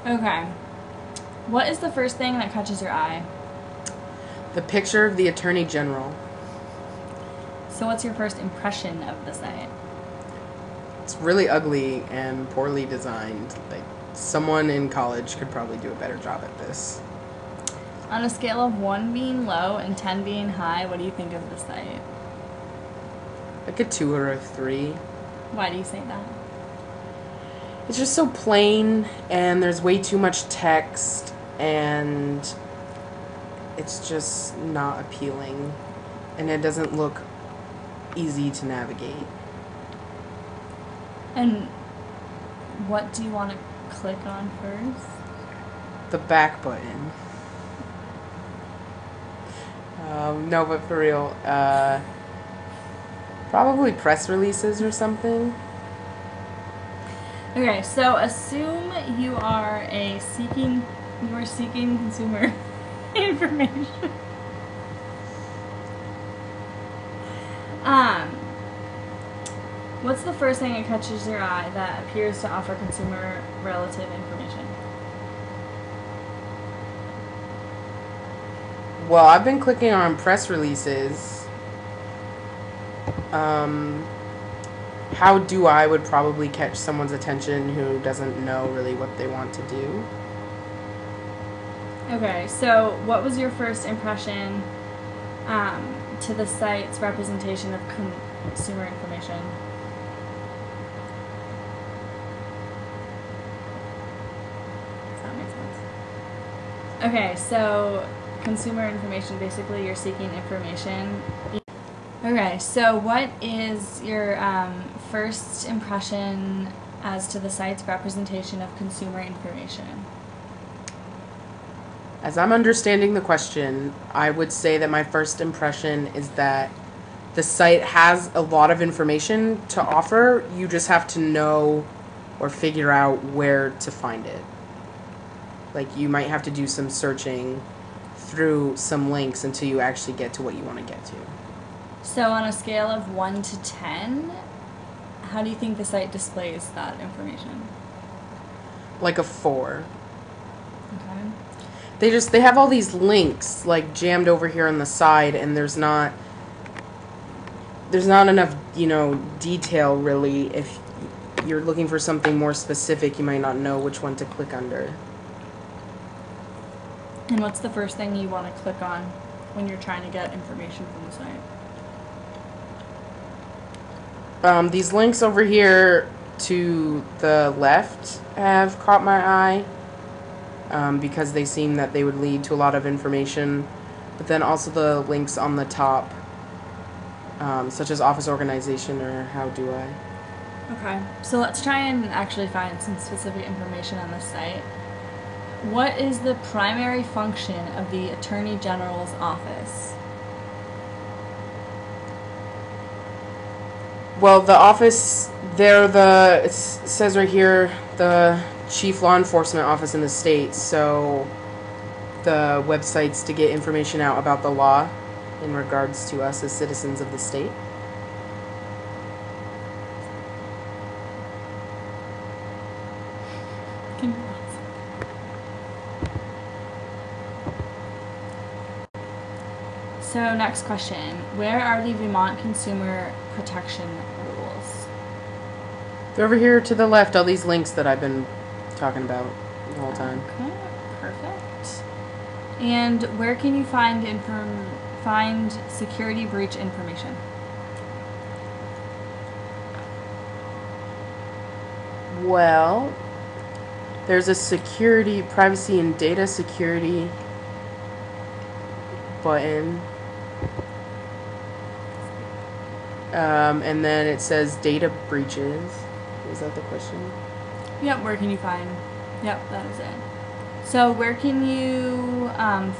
Okay. What is the first thing that catches your eye? The picture of the Attorney General. So what's your first impression of the site? It's really ugly and poorly designed. Like, someone in college could probably do a better job at this. On a scale of 1 being low and 10 being high, what do you think of the site? Like a 2 or a 3. Why do you say that? It's just so plain, and there's way too much text, and it's just not appealing, and it doesn't look easy to navigate. And what do you want to click on first? The back button. No, but for real, probably press releases or something. Okay, so assume you are seeking consumer information. What's the first thing that catches your eye that appears to offer consumer relative information? Well, I've been clicking on press releases. How do I would probably catch someone's attention who doesn't know really what they want to do. Okay, so what was your first impression to the site's representation of consumer information? Does that make sense? Okay, so consumer information, basically you're seeking information. Okay, so what is your first impression as to the site's representation of consumer information? As I'm understanding the question, I would say that my first impression is that the site has a lot of information to offer. You just have to know or figure out where to find it. Like, you might have to do some searching through some links until you actually get to what you want to get to. So on a scale of 1 to 10, how do you think the site displays that information? Like a 4. Okay. They have all these links like jammed over here on the side, and there's not enough, detail really. If you're looking for something more specific, you might not know which one to click under. And what's the first thing you want to click on when you're trying to get information from the site? These links over here to the left have caught my eye because they seem that they would lead to a lot of information. But then also the links on the top, such as office organization or how do I. Okay, so let's try and actually find some specific information on this site. What is the primary function of the Attorney General's office? Well, the office, it says right here, the chief law enforcement office in the state, so the websites to get information out about the law in regards to us as citizens of the state. So next question, where are the Vermont consumer protection rules? They're over here to the left, all these links that I've been talking about the whole time. Okay, perfect. And where can you find security breach information? Well, there's a privacy and data security button. And then it says data breaches. Is that the question? Yep, where can you find? Yep, that is it. So where can you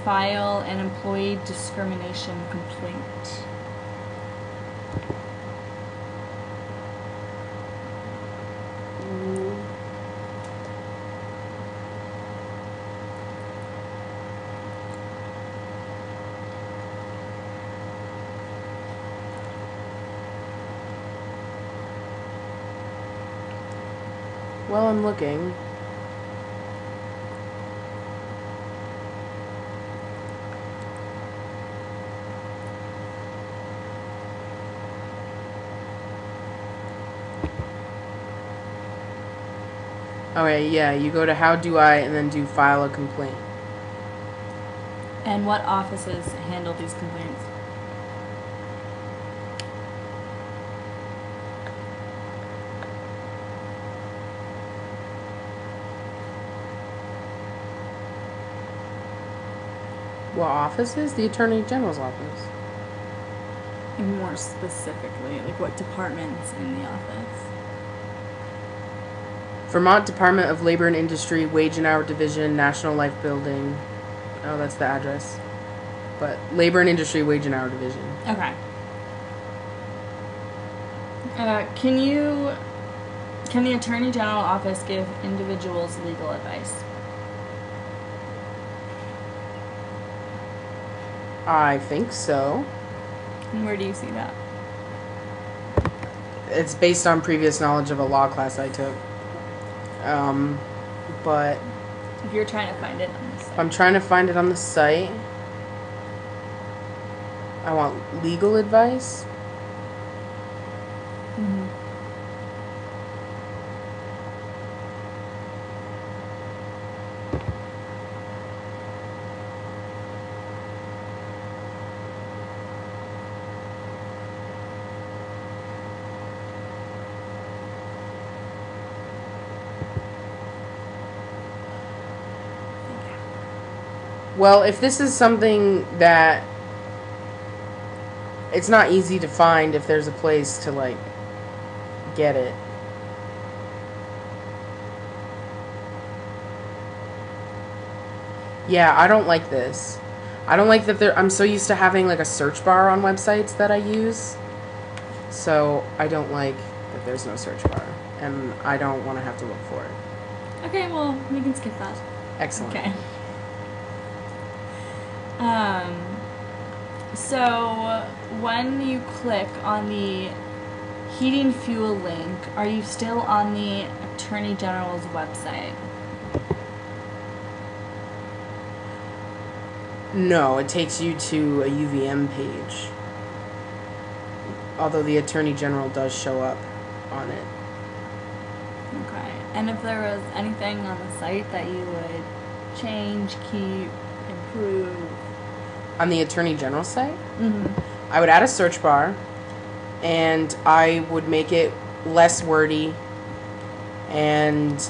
file an employee discrimination complaint? Well, I'm looking. Okay, yeah, you go to how do I and then do file a complaint. And what offices handle these complaints? What offices? The Attorney General's office. And more specifically, like what departments in the office? Vermont Department of Labor and Industry, Wage and Hour Division, National Life Building. Oh, that's the address. But Labor and Industry, Wage and Hour Division. Okay. Can the Attorney General office give individuals legal advice? I think so. And where do you see that? It's based on previous knowledge of a law class I took. But If you're trying to find it on the site. I'm trying to find it on the site. I want legal advice. Mm-hmm. Well, if this is something that it's not easy to find if there's a place to like get it. Yeah, I don't like this. I don't like that I'm so used to having like a search bar on websites that I use. So I don't like that there's no search bar. And I don't want to have to look for it. Okay, well, we can skip that. Excellent. Okay. So when you click on the heating fuel link, are you still on the Attorney General's website? No, it takes you to a UVM page. Although the Attorney General does show up on it. Okay. And if there was anything on the site that you would change, keep, improve? On the Attorney General site, Mm-hmm. I would add a search bar, and I would make it less wordy. And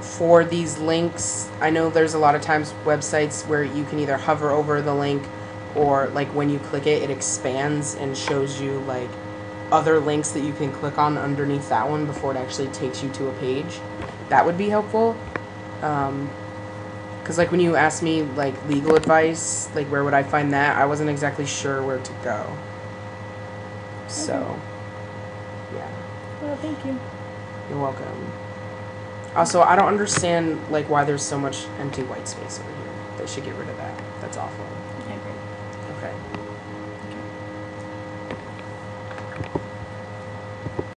for these links, I know there's a lot of times websites where you can either hover over the link, or like when you click it, it expands and shows you like other links that you can click on underneath that one before it actually takes you to a page. That would be helpful. Because like when you asked me like legal advice, like where would I find that, I wasn't exactly sure where to go. So, yeah. Well, thank you. You're welcome. Also, I don't understand like why there's so much empty white space over here. They should get rid of that. That's awful.